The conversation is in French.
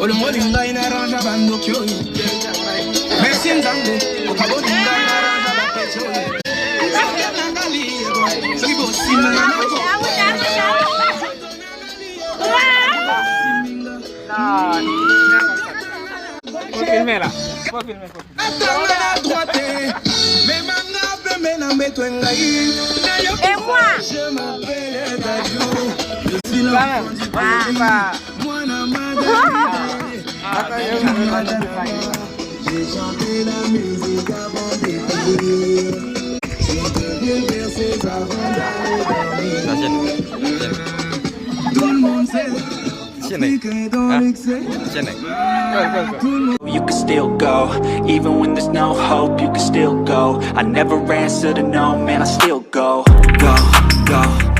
Olumolinga inaranja bandokyo. Merci Nzambe, okabolinga inaranja bapecho. Filmé là. Et moi? J'ai chanté la musique avant d'écrire. J'ai versé avant d'aller dormir. Tout le monde sait. You can still go, even when there's no hope, you can still go. I never answer to no, man, I still go, go, go.